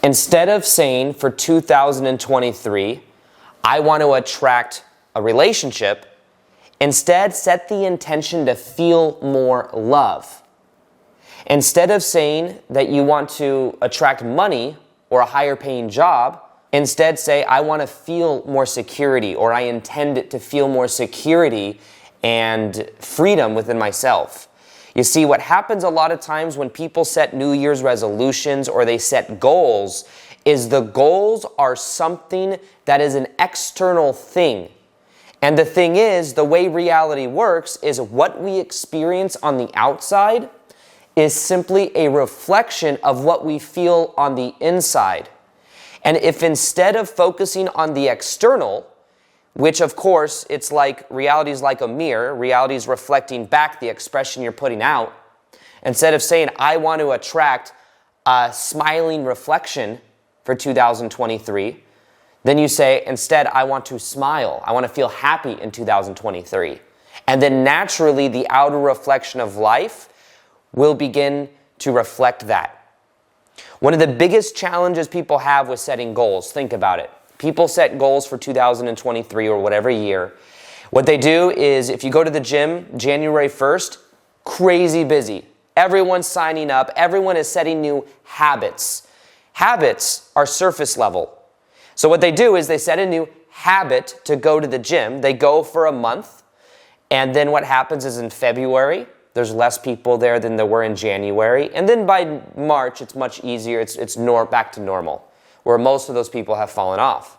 Instead of saying for 2023, I want to attract a relationship, instead set the intention to feel more love. Instead of saying that you want to attract money or a higher paying job, instead say, I want to feel more security, or I intend to feel more security and freedom within myself. You see, what happens a lot of times when people set New Year's resolutions or they set goals is the goals are something that is an external thing. And the thing is, the way reality works is what we experience on the outside is simply a reflection of what we feel on the inside. And if instead of focusing on the external, which of course, it's like reality is like a mirror, reality is reflecting back the expression you're putting out, instead of saying, I want to attract a smiling reflection for 2023, then you say, instead, I want to smile. I want to feel happy in 2023. And then naturally, the outer reflection of life will begin to reflect that. One of the biggest challenges people have with setting goals, think about it. People set goals for 2023 or whatever year. What they do is, if you go to the gym January 1st, crazy busy. Everyone's signing up. Everyone is setting new habits. Habits are surface level. So what they do is they set a new habit to go to the gym. They go for a month. And then what happens is in February, there's less people there than there were in January. And then by March, it's much easier. It's back to normal, where most of those people have fallen off.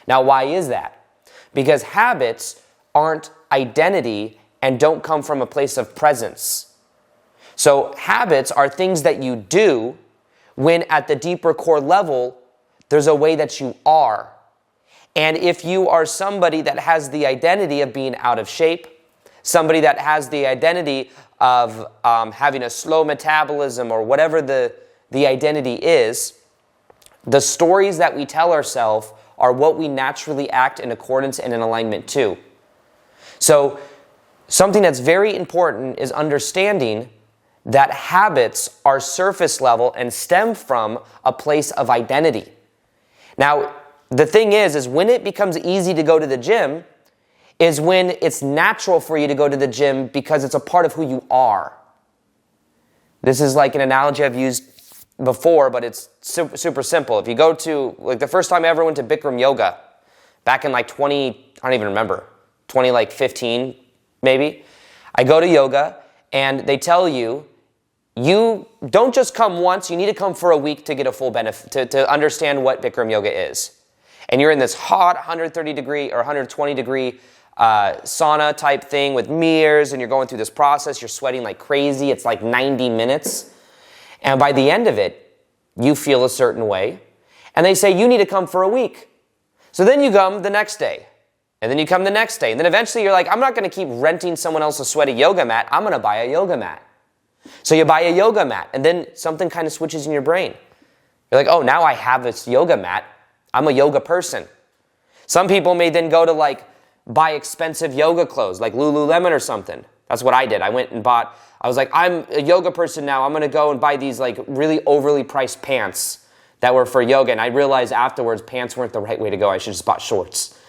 Now, why is that? Because habits aren't identity and don't come from a place of presence. So habits are things that you do when at the deeper core level, there's a way that you are. And if you are somebody that has the identity of being out of shape, somebody that has the identity of having a slow metabolism or whatever the identity is, the stories that we tell ourselves are what we naturally act in accordance and in alignment to. So something that's very important is understanding that habits are surface level and stem from a place of identity. Now, the thing is when it becomes easy to go to the gym is when it's natural for you to go to the gym because it's a part of who you are. This is like an analogy I've used before, but it's super simple. If you go to, like the first time I ever went to Bikram yoga, back in like 2015 maybe, I go to yoga and they tell you, you don't just come once, you need to come for a week to get a full benefit, to understand what Bikram yoga is. And you're in this hot 130 degree or 120 degree sauna type thing with mirrors, and you're going through this process, you're sweating like crazy, it's like 90 minutes. And by the end of it, you feel a certain way. And they say, you need to come for a week. So then you come the next day. And then you come the next day. And then eventually you're like, I'm not going to keep renting someone else's sweaty yoga mat. I'm going to buy a yoga mat. So you buy a yoga mat. And then something kind of switches in your brain. You're like, oh, now I have this yoga mat. I'm a yoga person. Some people may then go to like buy expensive yoga clothes, like Lululemon or something. That's what I did. I went and bought, I was like, I'm a yoga person now. I'm going to go and buy these like really overly priced pants that were for yoga. And I realized afterwards pants weren't the right way to go. I should have just bought shorts.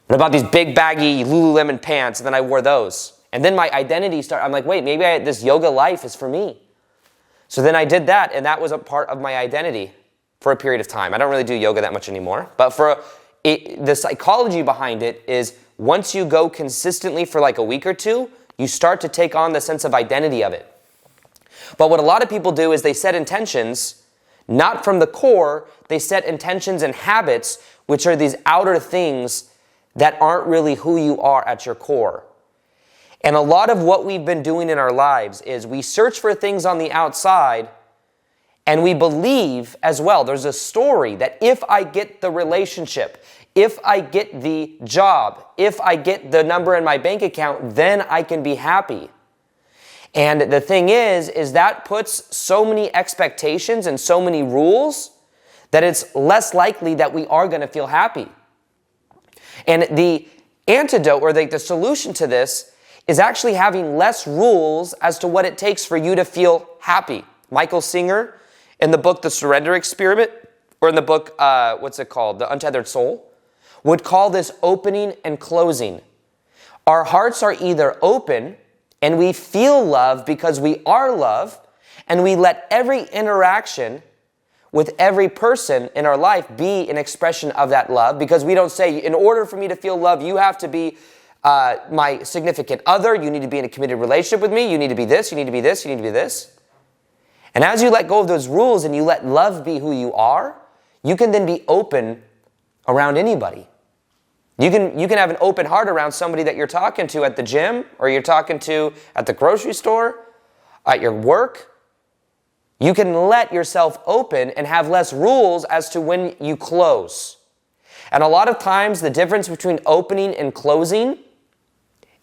But I bought these big baggy Lululemon pants and then I wore those. And then my identity started, I'm like, wait, maybe this yoga life is for me. So then I did that and that was a part of my identity for a period of time. I don't really do yoga that much anymore. But the psychology behind it is once you go consistently for like a week or two, you start to take on the sense of identity of it. But what a lot of people do is they set intentions, not from the core, they set intentions and habits, which are these outer things that aren't really who you are at your core. And a lot of what we've been doing in our lives is we search for things on the outside and we believe as well, there's a story that if I get the relationship, if I get the job, if I get the number in my bank account, then I can be happy. And the thing is that puts so many expectations and so many rules that it's less likely that we are going to feel happy. And the antidote or the solution to this is actually having less rules as to what it takes for you to feel happy. Michael Singer, in the book The Surrender Experiment, or in the book, what's it called? The Untethered Soul, would call this opening and closing. Our hearts are either open and we feel love because we are love, and we let every interaction with every person in our life be an expression of that love, because we don't say, in order for me to feel love, you have to be my significant other, you need to be in a committed relationship with me, you need to be this, you need to be this, you need to be this. And as you let go of those rules and you let love be who you are, you can then be open around anybody. You can have an open heart around somebody that you're talking to at the gym, or you're talking to at the grocery store, at your work. You can let yourself open and have less rules as to when you close. And a lot of times the difference between opening and closing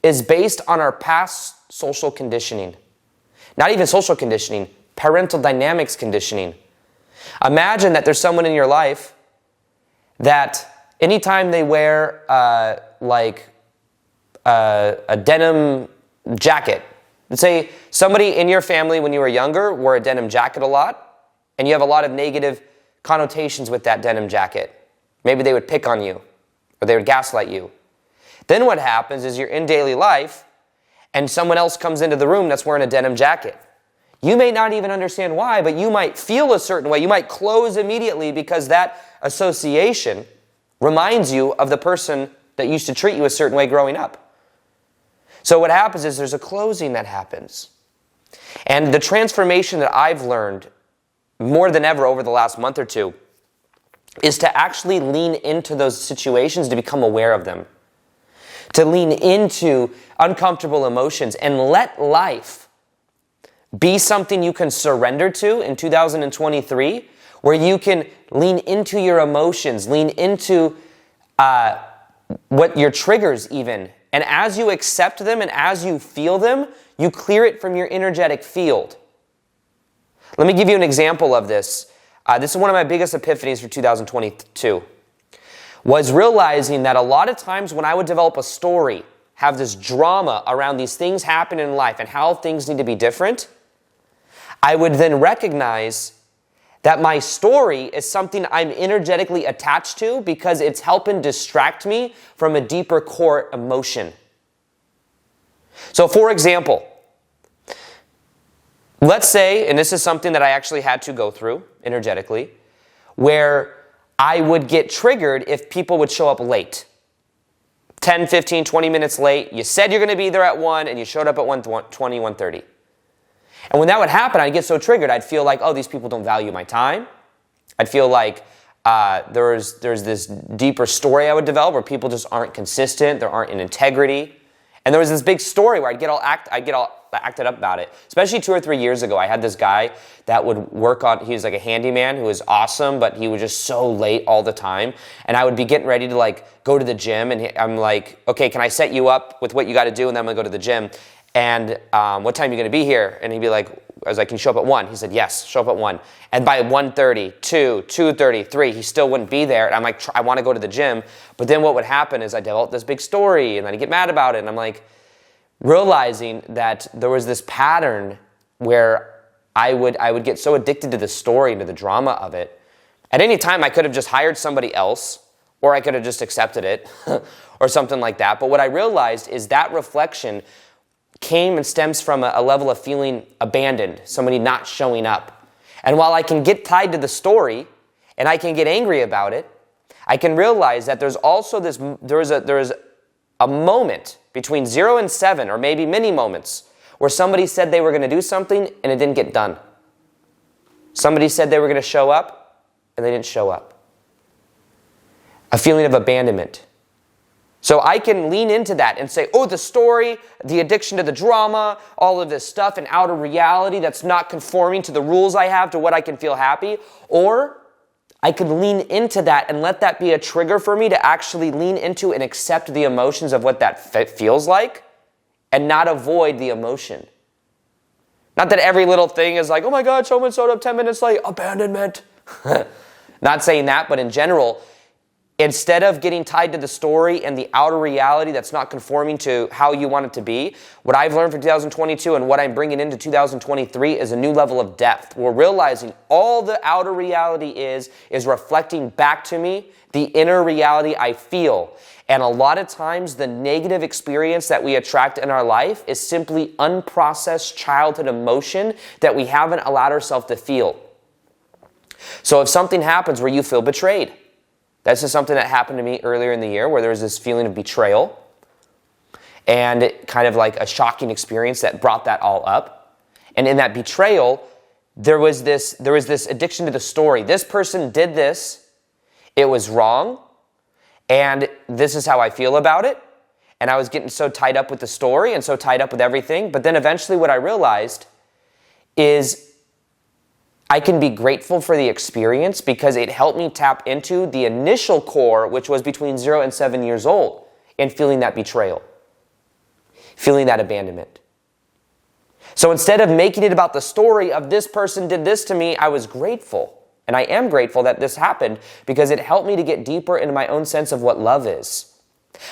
is based on our past social conditioning. Not even social conditioning, parental dynamics conditioning. Imagine that there's someone in your life that anytime they wear a denim jacket, let's say somebody in your family when you were younger wore a denim jacket a lot, and you have a lot of negative connotations with that denim jacket. Maybe they would pick on you, or they would gaslight you. Then what happens is you're in daily life, and someone else comes into the room that's wearing a denim jacket. You may not even understand why, but you might feel a certain way. You might close immediately because that association reminds you of the person that used to treat you a certain way growing up. So what happens is there's a closing that happens. And the transformation that I've learned more than ever over the last month or two is to actually lean into those situations, to become aware of them. To lean into uncomfortable emotions and let life be something you can surrender to in 2023, where you can lean into your emotions, lean into what your triggers even. And as you accept them and as you feel them, you clear it from your energetic field. Let me give you an example of this. This is one of my biggest epiphanies for 2022. Was realizing that a lot of times when I would develop a story, have this drama around these things happening in life and how things need to be different, I would then recognize that my story is something I'm energetically attached to because it's helping distract me from a deeper core emotion. So for example, let's say, and this is something that I actually had to go through energetically, where I would get triggered if people would show up late. 10, 15, 20 minutes late. You said you're going to be there at 1 and you showed up at 1:20, 1:30. And when that would happen, I'd get so triggered. I'd feel like, oh, these people don't value my time. I'd feel like there's this deeper story I would develop where people just aren't consistent. There aren't an integrity. And there was this big story where I'd get all acted up about it. Especially 2 or 3 years ago, I had this guy that would work on, he was like a handyman who was awesome, but he was just so late all the time. And I would be getting ready to like go to the gym, and I'm like, okay, can I set you up with what you got to do, and then I'm going to go to the gym. And what time are you going to be here? And he'd be like, I was like, can you show up at 1? He said, yes, show up at 1. And by 1:30, 2, 2:30, 3, he still wouldn't be there. And I'm like, I want to go to the gym. But then what would happen is I developed this big story, and then I'd get mad about it. And I'm like, realizing that there was this pattern where I would get so addicted to the story and to the drama of it. At any time, I could have just hired somebody else, or I could have just accepted it, or something like that. But what I realized is that reflection came and stems from a level of feeling abandoned, somebody not showing up. And while I can get tied to the story, and I can get angry about it, I can realize that there's also there's a moment between 0 and 7, or maybe many moments, where somebody said they were going to do something and it didn't get done. Somebody said they were going to show up and they didn't show up. A feeling of abandonment. So I can lean into that and say, oh, the story, the addiction to the drama, all of this stuff, and outer reality that's not conforming to the rules I have to what I can feel happy. Or I could lean into that and let that be a trigger for me to actually lean into and accept the emotions of what that feels like and not avoid the emotion. Not that every little thing is like, oh my God, someone showed up 10 minutes late, abandonment. Not saying that, but in general, Instead of getting tied to the story and the outer reality that's not conforming to how you want it to be, what I've learned for 2022 and what I'm bringing into 2023 is a new level of depth. We're realizing all the outer reality is reflecting back to me the inner reality I feel. And a lot of times the negative experience that we attract in our life is simply unprocessed childhood emotion that we haven't allowed ourselves to feel. So if something happens where you feel betrayed, that's just something that happened to me earlier in the year where there was this feeling of betrayal and kind of like a shocking experience that brought that all up. And in that betrayal, there was this addiction to the story. This person did this, it was wrong, and this is how I feel about it. And I was getting so tied up with the story and so tied up with everything. But then eventually what I realized is I can be grateful for the experience because it helped me tap into the initial core, which was between 0 and 7 years old, and feeling that betrayal, feeling that abandonment. So instead of making it about the story of this person did this to me, I was grateful. And I am grateful that this happened because it helped me to get deeper into my own sense of what love is.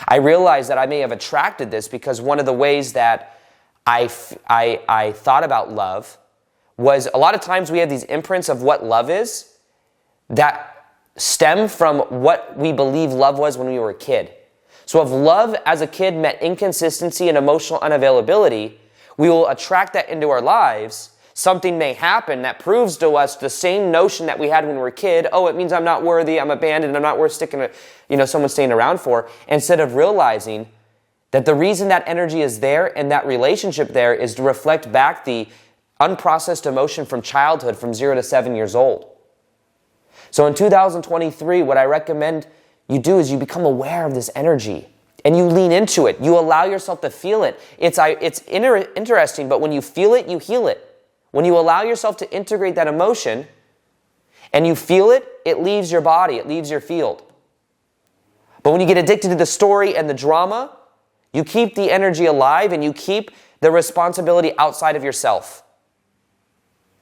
I realized that I may have attracted this because one of the ways that I thought about love was a lot of times we have these imprints of what love is that stem from what we believe love was when we were a kid. So if love as a kid meant inconsistency and emotional unavailability, we will attract that into our lives. Something may happen that proves to us the same notion that we had when we were a kid. Oh, it means I'm not worthy, I'm abandoned, I'm not worth someone staying around for. Instead of realizing that the reason that energy is there and that relationship there is to reflect back the unprocessed emotion from childhood from 0 to 7 years old. So in 2023, what I recommend you do is you become aware of this energy and you lean into it. You allow yourself to feel it. It's interesting, but when you feel it, you heal it. When you allow yourself to integrate that emotion and you feel it, it leaves your body, it leaves your field. But when you get addicted to the story and the drama, you keep the energy alive and you keep the responsibility outside of yourself.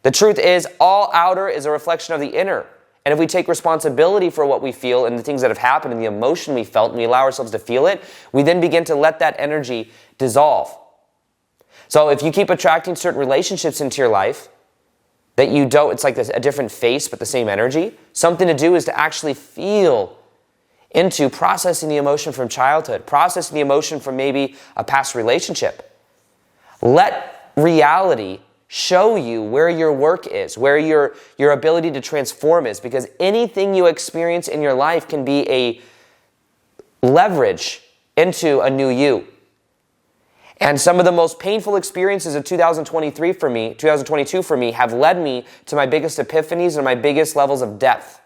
The truth is, all outer is a reflection of the inner. And if we take responsibility for what we feel and the things that have happened and the emotion we felt and we allow ourselves to feel it, we then begin to let that energy dissolve. So if you keep attracting certain relationships into your life that you don't, it's like a different face but the same energy, something to do is to actually feel into processing the emotion from childhood, processing the emotion from maybe a past relationship. Let reality show you where your work is, where your ability to transform is, because anything you experience in your life can be a leverage into a new you. And some of the most painful experiences of 2022 for me have led me to my biggest epiphanies and my biggest levels of depth.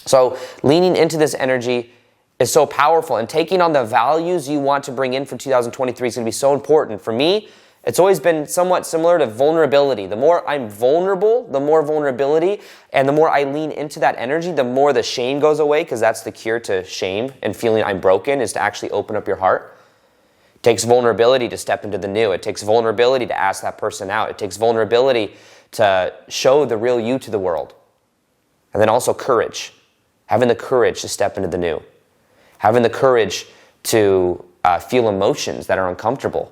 So leaning into this energy is so powerful, and taking on the values you want to bring in for 2023 is going to be so important. For me, it's always been somewhat similar to vulnerability. The more I'm vulnerable, the more vulnerability, and the more I lean into that energy, the more the shame goes away, because that's the cure to shame and feeling I'm broken, is to actually open up your heart. It takes vulnerability to step into the new. It takes vulnerability to ask that person out. It takes vulnerability to show the real you to the world. And then also courage. Having the courage to step into the new. Having the courage to feel emotions that are uncomfortable.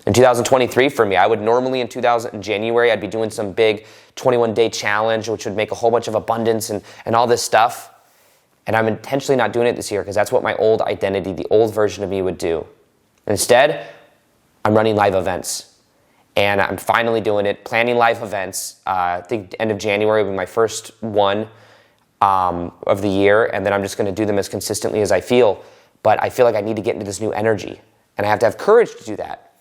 In 2023 for me, I would normally in January, I'd be doing some big 21-day challenge, which would make a whole bunch of abundance and all this stuff. And I'm intentionally not doing it this year because that's what my old identity, the old version of me would do. Instead, I'm running live events. And I'm finally doing it, planning live events. I think end of January will be my first one of the year. And then I'm just going to do them as consistently as I feel. But I feel like I need to get into this new energy. And I have to have courage to do that.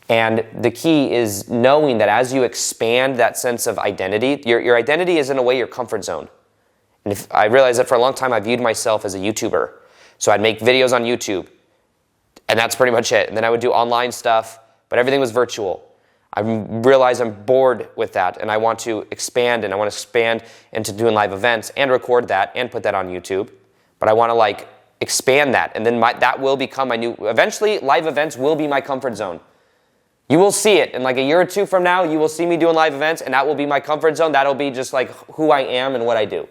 And the key is knowing that as you expand that sense of identity, your identity is in a way your comfort zone. And if I realized that for a long time I viewed myself as a YouTuber. So I'd make videos on YouTube, and that's pretty much it. And then I would do online stuff, but everything was virtual. I realized I'm bored with that, and I want to expand, and I want to expand into doing live events and record that and put that on YouTube. But I want to expand that, and then that will become my new, eventually live events will be my comfort zone. You will see it in a year or two from now. You will see me doing live events, and that will be my comfort zone. That'll be just who I am and what I do.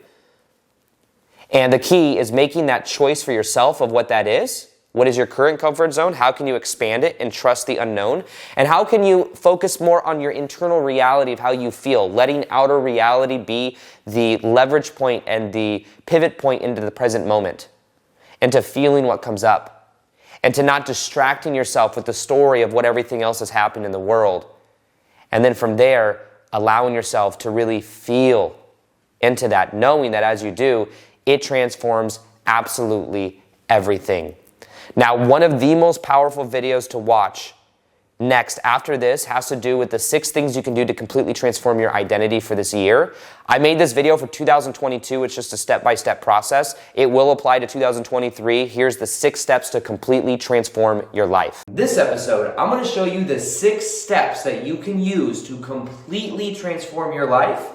And the key is making that choice for yourself of what that is. What is your current comfort zone? How can you expand it and trust the unknown? And how can you focus more on your internal reality of how you feel, letting outer reality be the leverage point and the pivot point into the present moment, and to feeling what comes up, and to not distracting yourself with the story of what everything else is happening in the world. And then from there, allowing yourself to really feel into that, knowing that as you do, it transforms absolutely everything. Now, one of the most powerful videos to watch next after this has to do with the 6 things you can do to completely transform your identity for this year. I made this video for 2022. It's just a step-by-step process. It will apply to 2023. Here's the 6 steps to completely transform your life. This episode, I'm going to show you the 6 steps that you can use to completely transform your life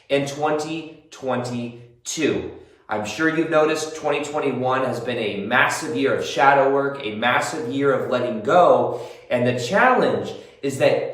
in 2022. I'm sure you've noticed 2021 has been a massive year of shadow work, a massive year of letting go, and the challenge is that